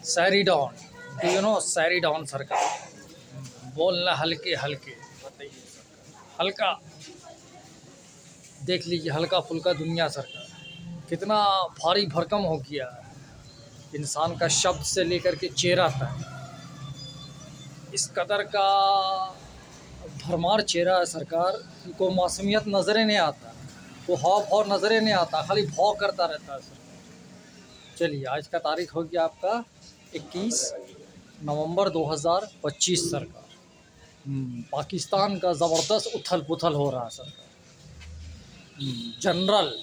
सैरीडॉन, do you know सैरीडॉन सरकार? बोलना हल्के हल्के, बताइए सरकार। हल्का देख लीजिए, हल्का फुल्का दुनिया सरकार कितना भारी भरकम हो गया है। इंसान का शब्द से लेकर के चेहरा तक इस कदर का भरमार चेहरा है सरकार को मासूमियत नज़रें नहीं आता, वो हाव भाव नज़रें नहीं आता, खाली भाव करता रहता है सरकार। चलिए, आज का तारीख हो गया आपका 21 नवंबर 2025 सरकार। पाकिस्तान का ज़बरदस्त उथल पुथल हो रहा है सरकार। जनरल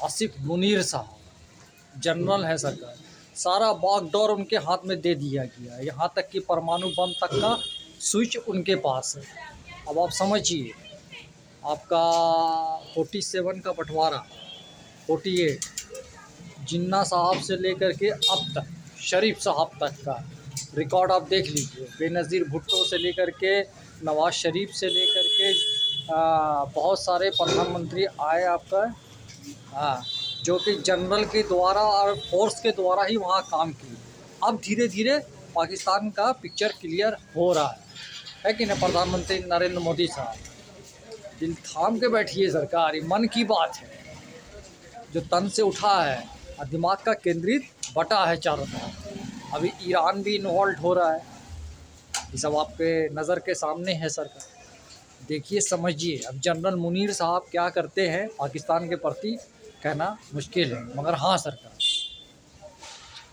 आसिफ मुनीर साहब जनरल है सरकार, सारा बागडोर उनके हाथ में दे दिया गया है, यहाँ तक कि परमाणु बम तक का स्विच उनके पास है। अब आप समझिए, आपका 47 का बंटवारा, 48 जिन्ना साहब से लेकर के अब तक शरीफ साहब तक का रिकॉर्ड आप देख लीजिए। बेनज़ीर भुट्टो से लेकर के नवाज़ शरीफ से लेकर के बहुत सारे प्रधानमंत्री आए आपका, जो कि जनरल के द्वारा और फोर्स के द्वारा ही वहाँ काम किए। अब धीरे धीरे पाकिस्तान का पिक्चर क्लियर हो रहा है कि नहीं? प्रधानमंत्री नरेंद्र मोदी साहब, दिल थाम के बैठिए सरकार, ये मन की बात है जो तन से उठा है और दिमाग का केंद्रित बटा है चारों तरफ। अभी ईरान भी इन्वॉल्व हो रहा है, ये सब आपके नज़र के सामने है सरकार। देखिए, समझिए, अब जनरल मुनीर साहब क्या करते हैं पाकिस्तान के प्रति कहना मुश्किल है, मगर हाँ सरकार,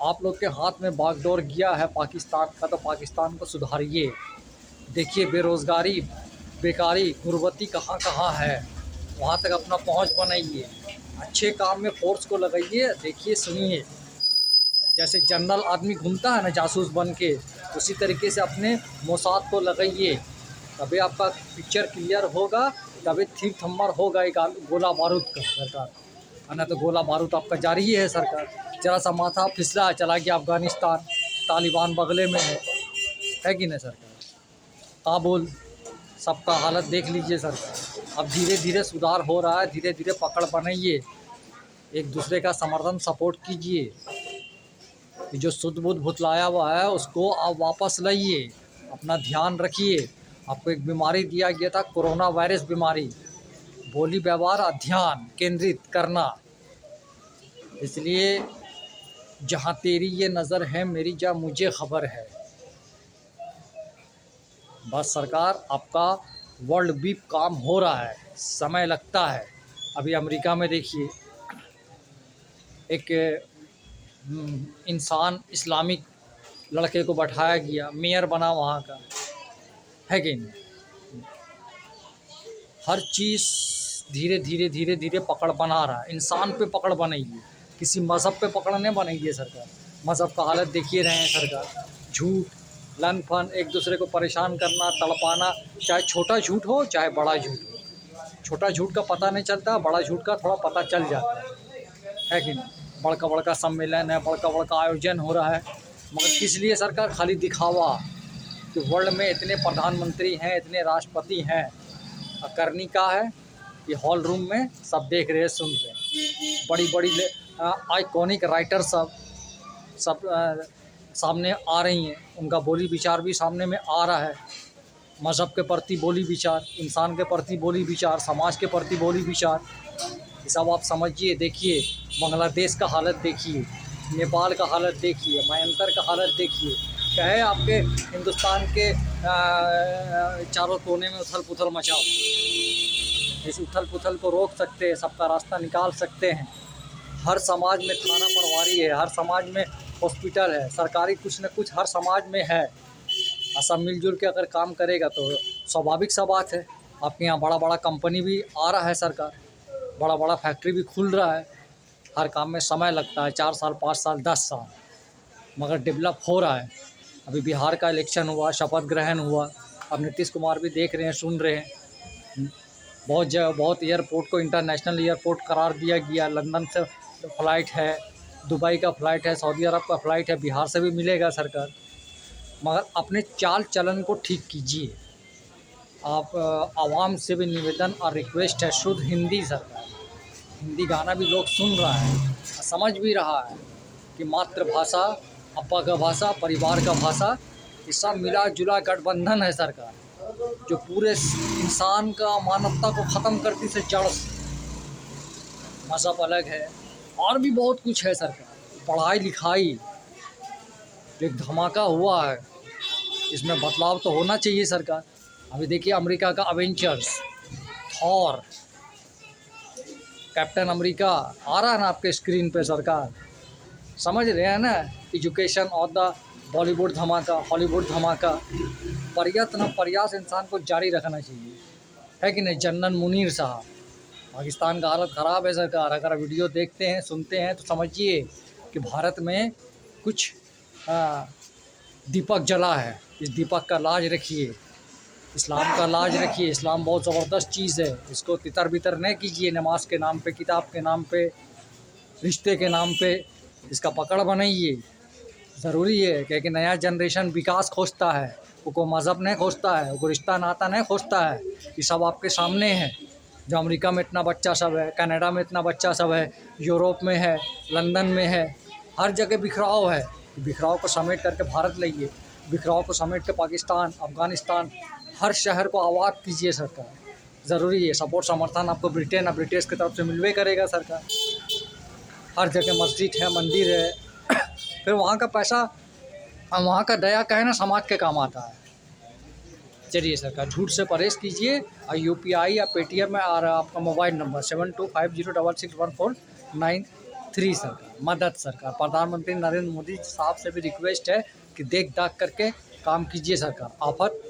आप लोग के हाथ में बागडोर गया है पाकिस्तान का, तो पाकिस्तान को सुधारिए। देखिए, बेरोज़गारी, बेकारी, गुर्बती कहाँ कहाँ है, वहाँ तक अपना पहुँच बनाइए, अच्छे काम में फोर्स को लगाइए। देखिए, सुनिए, जैसे जनरल आदमी घूमता है ना जासूस बन के, उसी तरीके से अपने मोसाद को लगाइए, तभी आपका पिक्चर क्लियर होगा, तभी थिर थम्मर होगा एक गोला बारूद का सरकार, है ना? तो गोला बारूद आपका जारी ही है सरकार। जरा सा माथा फिसला, चला गया अफ़गानिस्तान, तालिबान बगले में है कि नहीं सरकार? काबुल, सबका हालत देख लीजिए सरकार। अब धीरे धीरे सुधार हो रहा है, धीरे धीरे पकड़ बनाइए, एक दूसरे का समर्थन सपोर्ट कीजिए। जो शुद्ध बुद्ध भुतलाया हुआ है उसको आप वापस लाइए, अपना ध्यान रखिए। आपको एक बीमारी दिया गया था, कोरोना वायरस बीमारी, बोली व्यवहार और ध्यान केंद्रित करना। इसलिए जहाँ तेरी ये नज़र है मेरी, जा मुझे खबर है। बस सरकार, आपका वर्ल्ड भी काम हो रहा है, समय लगता है। अभी अमेरिका में देखिए, एक इंसान इस्लामिक लड़के को बैठाया गया, मेयर बना वहाँ का, है कि नहीं? हर चीज़ धीरे धीरे धीरे धीरे पकड़ बना रहा है। इंसान पे पकड़ बनाइए, किसी मज़हब पे पकड़ नहीं बनाइए सरकार। मज़हब का हालत देखिए रहे हैं सरकार, झूठ, लन फन, एक दूसरे को परेशान करना, तड़पाना, चाहे छोटा झूठ हो चाहे बड़ा झूठ हो। छोटा झूठ का पता नहीं चलता, बड़ा झूठ का थोड़ा पता चल जाता है कि नहीं? बड़का बड़का सम्मेलन है, बड़का बड़का आयोजन हो रहा है, मगर किस लिए सरकार? खाली दिखावा कि वर्ल्ड में इतने प्रधानमंत्री हैं, इतने राष्ट्रपति हैं, और करनी का है ये हॉल रूम में सब देख रहे हैं, सुन रहे हैं। बड़ी बड़ी आइकॉनिक राइटर सब सामने आ रही हैं, उनका बोली विचार भी सामने में आ रहा है। मज़हब के प्रति बोली विचार, इंसान के प्रति बोली विचार, समाज के प्रति बोली विचार, ये सब आप समझिए। देखिए, बांग्लादेश का हालत देखिए, नेपाल का हालत देखिए, म्यांमार का हालत देखिए। क्या है, आपके हिंदुस्तान के चारों कोने में उथल पुथल मचाओ। इस उथल पुथल को रोक सकते हैं, सबका रास्ता निकाल सकते हैं। हर समाज में थाना प्रभारी है, हर समाज में हॉस्पिटल है, सरकारी कुछ न कुछ हर समाज में है, और सब मिलजुल के अगर काम करेगा तो स्वाभाविक सा बात है। आपके यहाँ बड़ा बड़ा कंपनी भी आ रहा है सरकार, बड़ा बड़ा फैक्ट्री भी खुल रहा है। हर काम में समय लगता है, 4 साल, 5 साल, 10 साल, मगर डेवलप हो रहा है। अभी बिहार का इलेक्शन हुआ, शपथ ग्रहण हुआ, अब नीतीश कुमार भी देख रहे हैं, सुन रहे हैं। बहुत जगह, बहुत एयरपोर्ट को इंटरनेशनल एयरपोर्ट करार दिया गया। लंदन से फ़्लाइट है, दुबई का फ़्लाइट है, सऊदी अरब का फ़्लाइट है, बिहार से भी मिलेगा सरकार। मगर अपने चाल चलन को ठीक कीजिए। आप आवाम से भी निवेदन और रिक्वेस्ट है, शुद्ध हिंदी सरकार, हिंदी गाना भी लोग सुन रहा है, समझ भी रहा है कि मातृभाषा, अप्पा का भाषा, परिवार का भाषा, ये सब मिला जुला गठबंधन है सरकार, जो पूरे इंसान का मानवता को ख़त्म करती से जड़ से। मज़हब अलग है और भी बहुत कुछ है सरकार। पढ़ाई लिखाई एक धमाका हुआ है, इसमें बदलाव तो होना चाहिए सरकार। अभी देखिए अमेरिका का अवेंजर्स, थॉर, कैप्टन अमेरिका आ रहा है ना आपके स्क्रीन पे सरकार, समझ रहे हैं ना। एजुकेशन और द बॉलीवुड धमाका, हॉलीवुड धमाका, प्रयास इंसान को जारी रखना चाहिए, है कि नहीं। जनरल मुनीर साहब, पाकिस्तान का हालत ख़राब है सरकार। अगर आप वीडियो देखते हैं, सुनते हैं तो समझिए कि भारत में कुछ दीपक जला है। इस दीपक का लाज रखिए, इस्लाम का लाज रखिए। इस्लाम बहुत ज़बरदस्त चीज़ है, इसको तितर बितर नहीं कीजिए। नमाज के नाम पे, किताब के नाम पे, रिश्ते के नाम पे इसका पकड़ बनाइए। ज़रूरी है क्योंकि नया जनरेशन विकास खोजता है, वो को मज़हब नहीं खोजता है, वो को रिश्ता नाता नहीं खोजता है। ये सब आपके सामने है। जो अमेरिका में इतना बच्चा सब है, कनाडा में इतना बच्चा सब है, यूरोप में है, लंदन में है, हर जगह बिखराव है। बिखराव को समेट करके भारत लाइए, बिखराव को समेट के पाकिस्तान, अफ़गानिस्तान, हर शहर को आबाद कीजिए सरकार। ज़रूरी है। सपोर्ट समर्थन आपको ब्रिटेन और ब्रिटिश की तरफ से मिलवे करेगा सरकार। हर जगह मस्जिद है, मंदिर है, फिर वहाँ का पैसा, वहाँ का दया का है ना, समाज के काम आता है। चलिए सरकार, झूठ से परहेज़ कीजिए और यूपीआई या पेटीएम में आ रहा है आपका मोबाइल नंबर 7250661493 सरकार। मदद सरकार, प्रधानमंत्री नरेंद्र मोदी साहब से भी रिक्वेस्ट है कि देख दाख करके काम कीजिए सरकार। आफत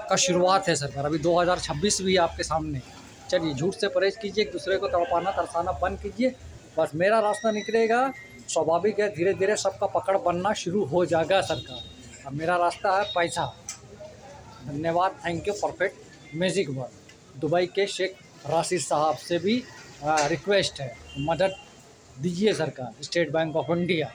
का शुरुआत है सरकार, अभी 2026 भी आपके सामने। चलिए झूठ से परहेज़ कीजिए, एक दूसरे को तड़पाना तरसाना बंद कीजिए। बस मेरा रास्ता निकलेगा, स्वाभाविक है, धीरे धीरे सबका पकड़ बनना शुरू हो जाएगा सरकार। अब मेरा रास्ता है पैसा। धन्यवाद, thank you, perfect magic word. Dubai के शेख राशिद साहब से भी रिक्वेस्ट है, मदद दीजिए सरकार, स्टेट बैंक ऑफ इंडिया।